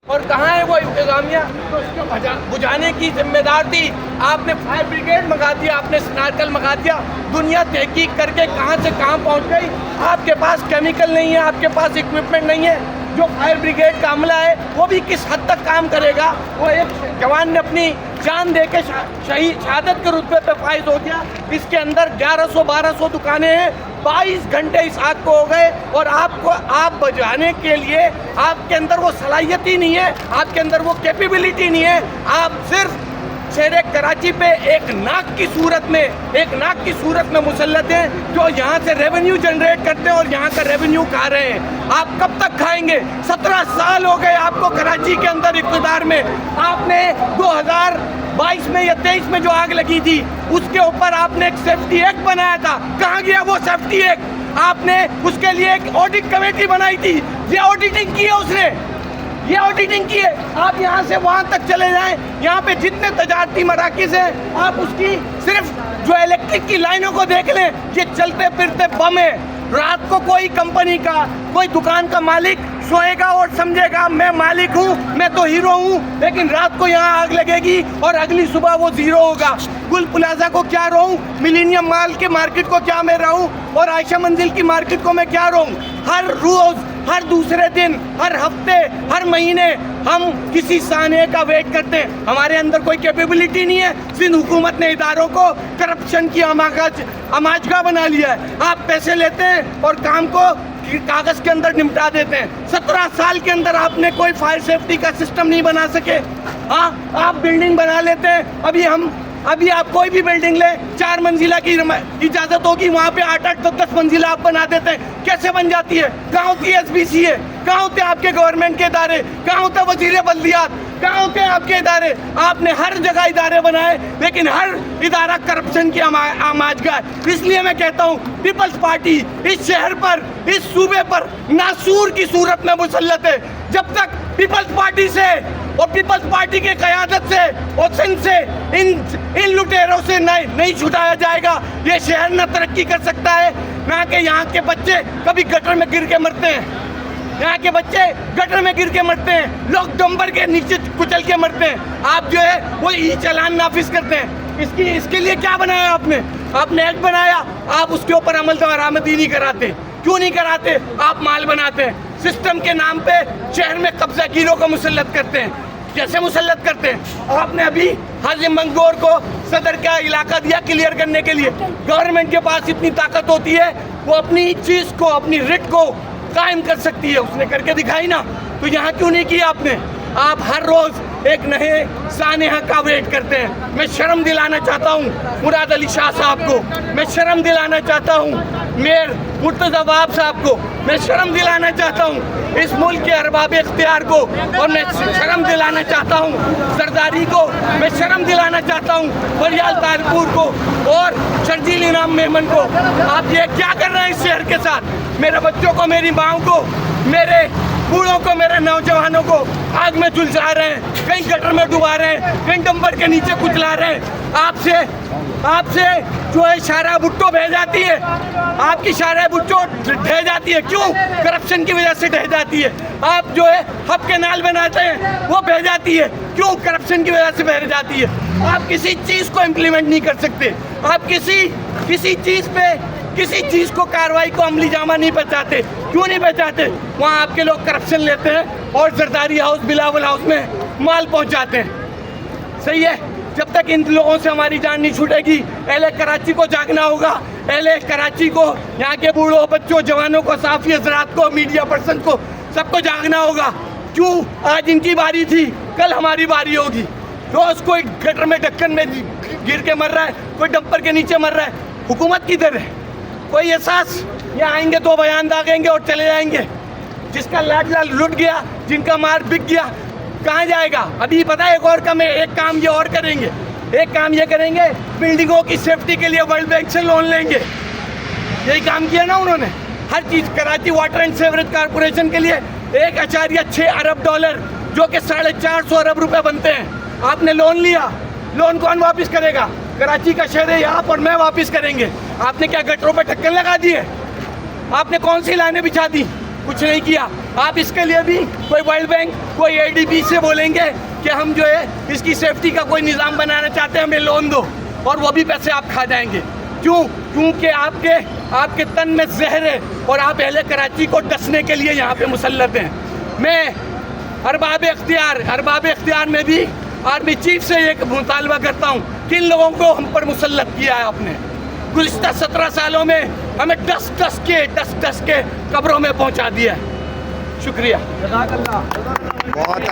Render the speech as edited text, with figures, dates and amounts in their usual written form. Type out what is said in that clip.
और कहाँ है वो इंतजामिया तो इसको बुझाने की जिम्मेदार थी। आपने फायर ब्रिगेड मंगा दिया, आपने स्नार्कल मंगा दिया। दुनिया तहकीक करके कहाँ से कहाँ पहुँच गई। आपके पास केमिकल नहीं है, आपके पास इक्विपमेंट नहीं है। जो फायर ब्रिगेड का अमला है वो भी किस हद तक काम करेगा। वो एक जवान ने अपनी जान दे के शहादत के रुतबे पे फाइज हो गया। इसके अंदर 1100-1200 दुकानें हैं। 22 घंटे इस आग को हो गए और आप बुझाने के लिए आपके अंदर वो सलाहियत ही नहीं है, आपके अंदर वो कैपेबिलिटी नहीं है। आप सिर्फ शेरे कराची पे एक नाक की सूरत में मुसल्लत हैं जो यहाँ से रेवेन्यू जनरेट करते हैं और यहाँ का रेवेन्यू खा रहे हैं। आप कब तक खाएंगे? 17 साल हो गए आपको कराची के अंदर इक़्तिदार में। आपने 2022 में या 23 में जो आग लगी थी उसके ऊपर आपने एक सेफ्टी एक्ट बनाया था। कहाँ गया वो सेफ्टी एक्ट? आपने उसके लिए एक ऑडिट कमेटी बनाई थी, ये ऑडिटिंग की है उसने, ये ऑडिटिंग की है। आप यहाँ से वहाँ तक चले जाएं, यहाँ पे जितने तजारती मराकिज़ हैं आप उसकी सिर्फ जो इलेक्ट्रिक की लाइनों को देख लें, ये चलते फिरते बम है। रात को कोई कंपनी का कोई दुकान का मालिक सोएगा और समझेगा मैं मालिक हूँ, मैं तो हीरो हूँ, लेकिन रात को यहाँ आग लगेगी और अगली सुबह वो जीरो होगा। गुल प्लाजा को क्या रहूँ, मिलेनियम माल के मार्केट को क्या मैं रहूँ और आयशा मंजिल की मार्केट को मैं क्या रहूँ। हर रोज़, हर दूसरे दिन, हर हफ्ते, हर महीने हम किसी साने का वेट करते हैं। हमारे अंदर कोई कैपेबिलिटी नहीं है। सिंध हुकूमत ने इदारों को करप्शन की अमाजगा बना लिया है। आप पैसे लेते हैं और काम को कागज के अंदर निपटा देते हैं। 17 साल के अंदर आपने कोई फायर सेफ्टी का सिस्टम नहीं बना सके। हाँ, आप बिल्डिंग बना लेते हैं। अभी आप कोई भी बिल्डिंग ले, 4 मंजिला की इजाज़त होगी, वहाँ पे 8-8 तो 10 मंजिला आप बना देते हैं। कैसे बन जाती है? कहाँ होती है SBC है? कहाँ होते हैं आपके गवर्नमेंट के इदारे? कहाँ होता है वज़ीर बल्दियात? कहाँ होते हैं आपके इदारे? आपने हर जगह इदारे बनाए, लेकिन हर इदारा करप्शन की आमाजगा है। इसलिए मैं कहता हूँ पीपल्स पार्टी इस शहर पर, इस सूबे पर नासूर की सूरत में मुसल्लत है। जब तक पीपल्स पार्टी से और पीपल्स पार्टी के क़यादत से और सिंध से इन लुटेरों से नहीं छुटाया जाएगा, ये शहर न तरक्की कर सकता है, ना कि यहाँ के बच्चे कभी गटर में गिर के मरते हैं। यहाँ के बच्चे गटर में गिर के मरते हैं, लोग डंबर के नीचे कुचल के मरते हैं। आप जो है वो ई चालान नाफिज करते हैं। इसके लिए क्या बनाया आपने एक्ट बनाया, आप उसके ऊपर अमल दरामदी नहीं कराते। क्यों नहीं कराते? आप माल बनाते हैं। सिस्टम के नाम पे शहर में कब्जागिरों को मुसल्लत करते हैं। कैसे मुसल्लत करते हैं? आपने अभी हाजिम मंगोर को सदर का इलाका दिया क्लियर करने के लिए। गवर्नमेंट के पास इतनी ताकत होती है, वो अपनी चीज़ को, अपनी रिट को कायम कर सकती है। उसने करके दिखाई ना, तो यहाँ क्यों नहीं किया आपने? आप हर रोज़ एक नए सानेहा का वेट करते हैं। मैं शर्म दिलाना चाहता हूँ मुराद अली शाह साहब को, मैं शर्म दिलाना चाहता हूँ मेयर मुर्तज़ा वाब साहब को, मैं शर्म दिलाना चाहता हूँ इस मुल्क के अरबाब इख्तियार को, और मैं शर्म दिलाना चाहता हूँ जरदारी को, मैं शर्म दिलाना चाहता हूँ फरियाल तारपुर को और शर्जील इनाम मेमन को। आप ये क्या कर रहे हैं इस शहर के साथ? मेरे बच्चों को, मेरी माँओं को, मेरे बूढ़ों को, मेरे नौजवानों को आग में झुलसा रहे हैं, कहीं गटर में डुबा रहे हैं, कहीं डंपर के नीचे कुचला रहे हैं। आपसे जो है शारा भुट्टो बह जाती है, आपकी शारा भुट्टो ढह जाती है। क्यों? करप्शन की वजह से ढह जाती है। आप जो है हब के नाल बनाते हैं, वो बह जाती है। क्यों? करप्शन की वजह से बह जाती है। आप किसी चीज़ को इम्प्लीमेंट नहीं कर सकते। आप किसी चीज़ को, कार्रवाई को अमली जामा नहीं बचाते। क्यों नहीं बचाते? वहाँ आपके लोग करप्शन लेते हैं और जरदारी हाउस, बिलावल हाउस में माल पहुँचाते हैं। सही है? जब तक इन लोगों से हमारी जान नहीं छूटेगी, एलए कराची को जागना होगा। एलए कराची को, यहाँ के बूढ़ों, बच्चों, जवानों को, साफ़ी हजरात को, मीडिया पर्सन को, सबको जागना होगा। क्यों? आज इनकी बारी थी, कल हमारी बारी होगी। रोज़ कोई गटर में, ढक्कन में गिर के मर रहा है, कोई डंपर के नीचे मर रहा है। हुकूमत किधर है? कोई एहसास? यहाँ आएंगे तो बयान दागेंगे और चले जाएंगे। जिसका लाडला लुट गया, जिनका मार बिक गया, कहाँ जाएगा? अभी पता है एक काम ये और करेंगे। एक काम ये करेंगे, बिल्डिंगों की सेफ्टी के लिए वर्ल्ड बैंक से लोन लेंगे। यही काम किया ना उन्होंने। हर चीज़, Karachi water and sewerage corporation के लिए 1.6 अरब डॉलर, जो कि 450 अरब रुपए बनते हैं, आपने लोन लिया। लोन कौन वापस करेगा? कराची का शहर है यहाँ पर, मैं वापस करेंगे। आपने क्या गटरों पर ढक्कन लगा दिए? आपने कौन सी लाइनें बिछा दी? कुछ नहीं किया। आप इसके लिए भी कोई वर्ल्ड बैंक, कोई एडीबी से बोलेंगे कि हम जो है इसकी सेफ्टी का कोई निज़ाम बनाना चाहते हैं, हमें लोन दो, और वो भी पैसे आप खा जाएंगे। क्यों? क्योंकि आपके तन में जहर है और आप अहले कराची को डसने के लिए यहाँ पे मुसल्लत हैं। मैं अरबाब इख्तियार में भी आर्मी चीफ से एक मुतालबा करता हूँ, किन लोगों को हम पर मुसल्लत किया है आपने? गुज़िश्ता 17 सालों में हमें डस डस के कब्रों में पहुँचा दिया है। शुक्रिया। बहुत